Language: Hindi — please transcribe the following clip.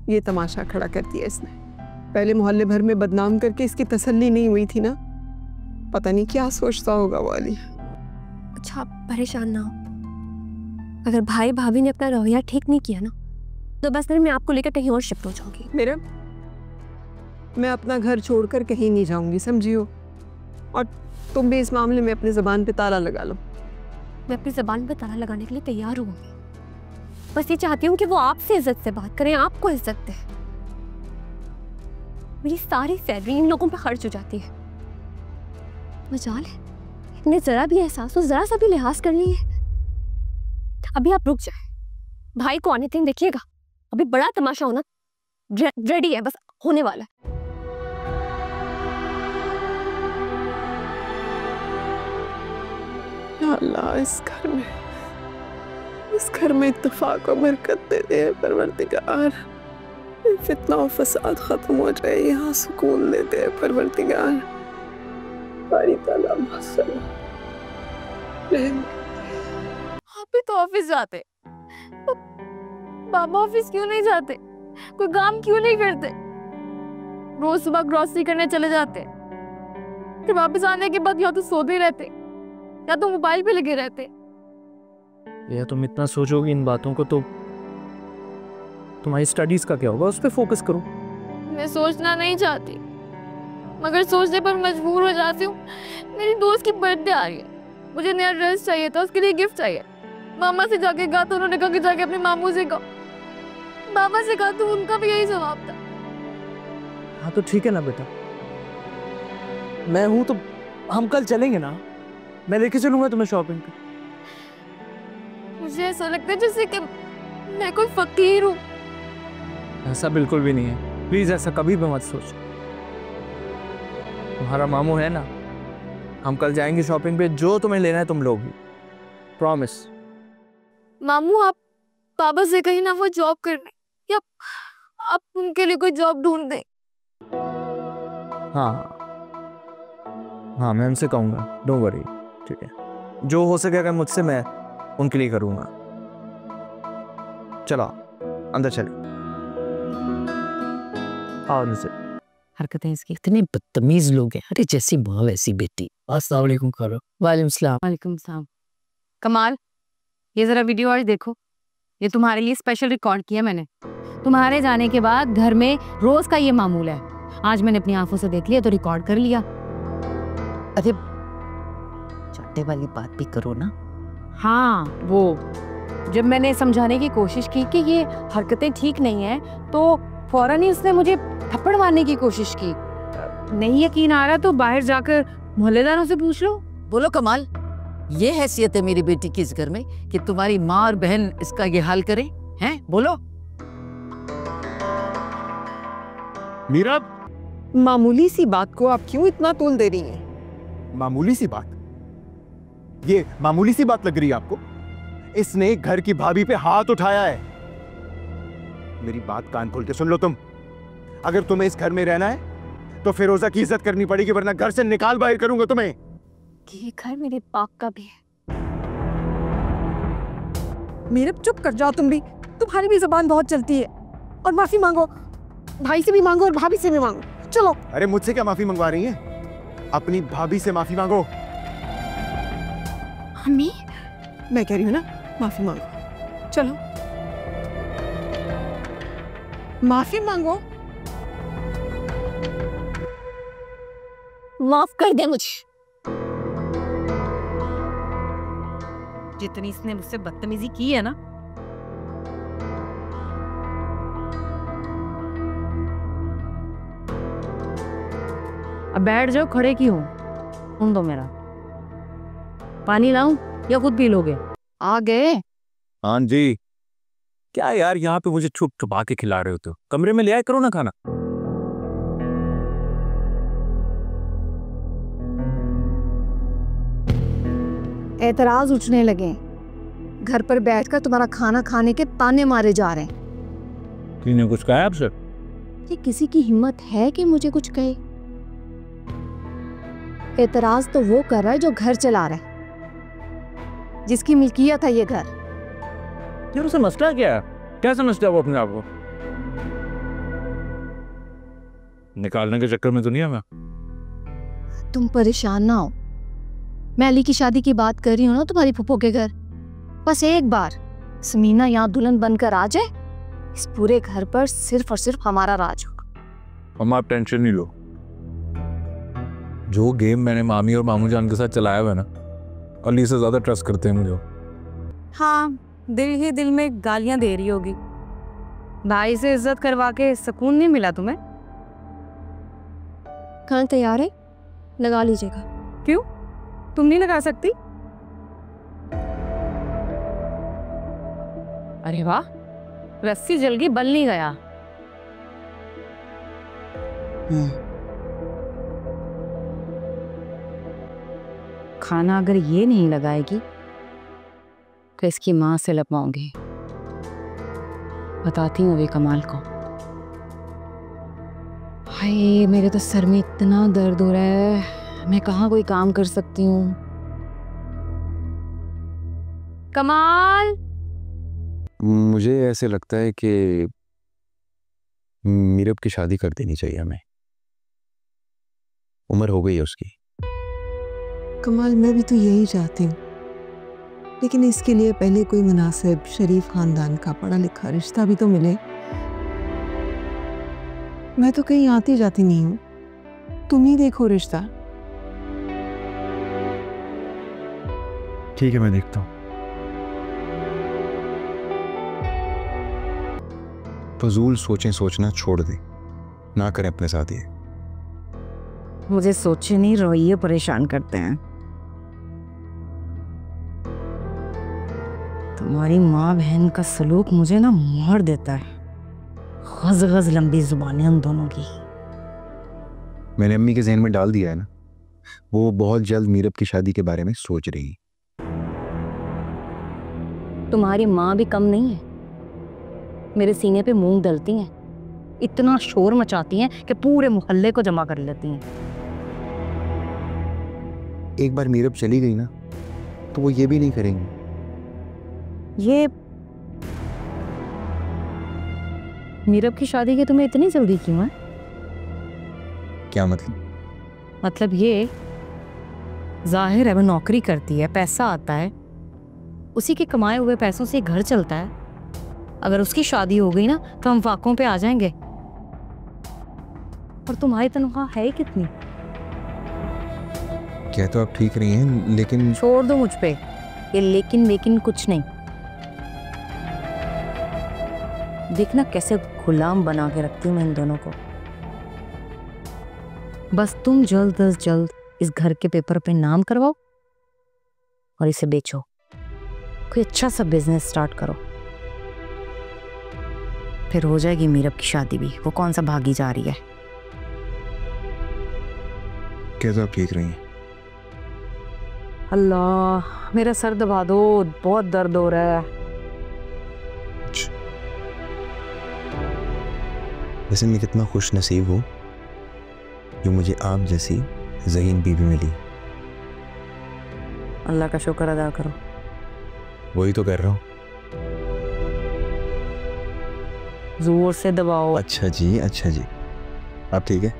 ये तमाशा खड़ा कर दिया इसने। पहले मोहल्ले भर में बदनाम करके इसकी तसल्ली नहीं हुई थी ना, पता नहीं क्या सोचता होगा वो अली। अच्छा आप परेशान ना हो, अगर भाई भाभी ने अपना रवैया ठीक नहीं किया ना तो बस फिर मैं आपको लेकर कहीं और शिफ्ट हो जाऊंगी। मेरा मैं अपना घर छोड़कर कहीं नहीं जाऊंगी, समझियो। और तुम भी इस मामले में अपनी ज़बान पे ताला लगा लो। मैं अपनी ज़बान पे ताला लगाने के लिए तैयार हूँ। बस ये चाहती हूँ कि वो आपसे इज्जत से बात करें, आपको इज्जत दें। मेरी सारी सैलरी इन लोगों पे खर्च हो जाती है। मजाल है इन्हें जरा भी एहसास हो, जरा सा भी लिहाज करनी है। अभी आप रुक जाए, भाई को आने दिन देखिएगा, अभी बड़ा तमाशा होना रेडी है, बस होने वाला है। या अल्लाह, इस घर में इत्तेफाक और बरकत दे दे परवरदिगार। फितना और फसाद खत्म हो जाए, यहाँ सुकून दे दे परवरदिगार। बारी ताला मसला आप भी तो ऑफिस जाते, बाबा ऑफिस क्यों नहीं जाते? कोई काम क्यों नहीं करते? रोज सुबह ग्रोसरी करने चले जाते, फिर वापस आने के बाद या तो सोते रहते या तो मोबाइल पे लगे रहते। या तुम इतना सोचोगी इन बातों को तो तुम्हारी स्टडीज का क्या होगा, उस पर फोकस करो। मैं सोचना नहीं चाहती मगर सोचने पर मजबूर हो जाती हूँ। मेरी दोस्त की बर्थडे आ रही है, मुझे नया ड्रेस चाहिए था, उसके लिए गिफ्ट चाहिए। मामा से जाके कहा तो उन्होंने कहा कि जाके अपने मामू से कहो। बाबा से कहा तो उनका भी यही जवाब था। हाँ तो ठीक है ना बेटा, मैं हूं तो हम कल चलेंगे ना, मैं लेके चलूंगा तुम्हें शॉपिंग पे। मुझे ऐसा लगता है जैसे कि मैं कोई फकीर हूँ। ऐसा बिल्कुल भी नहीं है, प्लीज ऐसा कभी भी मत सोच। तुम्हारा मामू है ना, हम कल जाएंगे शॉपिंग पे, जो तुम्हें लेना है तुम लोगी, प्रॉमिस। मामू आप बाबा से कहीं ना वो जॉब करने, या आप उनके लिए कोई जॉब ढूंढ दें। हाँ हाँ मैं उनसे कहूँगा, डोंट वरी, ठीक है। जो हो सकेगा मुझसे मैं उनके लिए करूँगा। चलो अंदर चले। आओ उनसे। हरकतें इसकी, इतने बदतमीज लोग हैं। अरे जैसी माँ वैसी बेटी। अस्सलाम वालेकुम करो। वालेकुम सलाम। वालेकुम सलाम। कमाल, ये जरा वीडियो आज देखो, ये तुम्हारे लिए स्पेशल रिकॉर्ड किया मैंने। तुम्हारे जाने के बाद घर में रोज का ये मामूल है। आज मैंने अपनी आंखों से देख लिया तो रिकॉर्ड कर लिया। अरे चाटे वाली बात भी करो ना। हाँ, वो जब मैंने समझाने की कोशिश की कि ये हरकतें ठीक नहीं है तो फौरन ही उसने मुझे थप्पड़ मारने की कोशिश की। नहीं यकीन आ रहा तो बाहर जाकर मोहल्लेदारों से पूछ लो। बोलो कमाल, ये हैसियत है मेरी बेटी की इस घर में कि तुम्हारी माँ और बहन इसका ये हाल करें? हैं बोलो। मीरा, मामूली सी बात को आप क्यों इतना तूल दे रही हैं? मामूली सी बात? ये मामूली सी बात लग रही है आपको? इसने घर की भाभी पे हाथ उठाया है। मेरी बात कान खोल के सुन लो तुम। अगर तुम्हें इस घर में रहना है तो फिरोजा की इज्जत करनी पड़ेगी, वरना घर से निकाल बाहर करूंगा तुम्हें। कि ये घर मेरे बाप का भी है। मेरे चुप कर जाओ तुम भी, तुम्हारी भी जुबान बहुत चलती है। और माफी मांगो, भाई से भी मांगो और भाभी से भी मांगो। चलो। अरे मुझसे क्या माफी मंगवा रही हैं? अपनी भाभी से माफी मांगो। अम्मी, मैं कह रही हूँ ना, माफी मांगो। चलो माफी मांगो। माफ कर दे मुझे। जितनी इसने मुझसे बदतमीजी की है ना, अब बैठ जाओ, खड़े की हो। सुन दो मेरा, पानी लाऊं या खुद पी लोगे? आ गए? हाँ जी। क्या यार, यहाँ पे मुझे छुप छुपा के खिला रहे हो? तो कमरे में ले आया करो ना खाना। एतराज उठने लगे, घर पर बैठकर तुम्हारा खाना खाने के ताने मारे जा रहे हैं। किसने कुछ कहा आपसे? ये किसी की हिम्मत है कि मुझे कुछ कहे? एतराज तो वो कर रहा है जो घर चला रहा है, जिसकी मिल्कियत है ये घर। यार उसे मसला क्या है? क्या समझता है वो अपने आप को? निकालने के चक्कर में तो नहीं है मैं। तुम परेशान ना हो, मैं अली की शादी की बात कर रही हूँ ना तुम्हारी फूफो के घर। बस एक बार समीना यहाँ दुल्हन बनकर आ जाए, इस पूरे घर पर सिर्फ और सिर्फ हमारा राज होगा। अम्मा आप टेंशन नहीं लो, जो गेम मैंने मामी और मामू जान के साथ चलाया हुआ है ना, अली से ज्यादा ट्रस्ट करते हैं मुझे। हाँ, दिल ही दिल में गालियां दे रही होगी। भाई से इज्जत करवा के सुकून नहीं मिला तुम्हें? खाना तैयार है, लगा लीजिएगा। क्यों, तुम नहीं लगा सकती? अरे वाह, रस्सी जल गई, बल नहीं गया। खाना अगर ये नहीं लगाएगी तो इसकी माँ से लपवाऊंगी। बताती हूँ अभी कमाल को। हाय, मेरे तो सर में इतना दर्द हो रहा है, मैं कहाँ कोई काम कर सकती हूँ। कमाल, मुझे ऐसे लगता है कि मीरब की शादी कर देनी चाहिए हमें। उम्र हो गई है उसकी। कमाल, मैं भी तो यही चाहती हूँ, लेकिन इसके लिए पहले कोई मुनासिब शरीफ खानदान का पढ़ा लिखा रिश्ता भी तो मिले। मैं तो कहीं आती जाती नहीं हूँ, तुम ही देखो रिश्ता। ठीक है, मैं देखता हूँ। फजूल सोचें सोचना छोड़ दे, ना करें अपने साथ ये। मुझे सोचे नहीं रवैये परेशान करते हैं। तुम्हारी माँ बहन का सलूक मुझे ना मार देता है। गज गज लंबी जुबानें उन दोनों की। मैंने अम्मी के जहन में डाल दिया है ना, वो बहुत जल्द मीरब की शादी के बारे में सोच रही है। तुम्हारी माँ भी कम नहीं है, मेरे सीने पे मूंग डलती हैं, इतना शोर मचाती हैं कि पूरे मोहल्ले को जमा कर लेती हैं। एक बार मीरब चली गई ना तो वो ये भी नहीं करेंगी। ये मीरब की शादी की तुम्हें इतनी जल्दी क्यों है? क्या मतलब? मतलब ये जाहिर है वो नौकरी करती है, पैसा आता है, उसी के कमाए हुए पैसों से घर चलता है। अगर उसकी शादी हो गई ना तो हम फाकों पे आ जाएंगे। और तुम्हारी तनख्वाह है कितनी? क्या तो आप ठीक रही हैं, लेकिन छोड़ दो मुझ पे ये लेकिन कुछ नहीं। देखना कैसे गुलाम बना के रखती हूँ मैं इन दोनों को। बस तुम जल्द अज जल्द इस घर के पेपर पे नाम करवाओ और इसे बेचो, कोई अच्छा सा बिजनेस स्टार्ट करो, फिर हो जाएगी मीरब की शादी भी। वो कौन सा भागी जा रही है। क्या तो आप ठीक रही हैं? अल्लाह, मेरा सर दबा दो, बहुत दर्द हो रहा है। वैसे मैं कितना खुश नसीब हूँ जो मुझे आप जैसी ज़हीन बीवी मिली। अल्लाह का शुक्र अदा करो। वही तो कर रहा हूँ। जोर से दबाओ। अच्छा जी, अच्छा जी। आप ठीक है?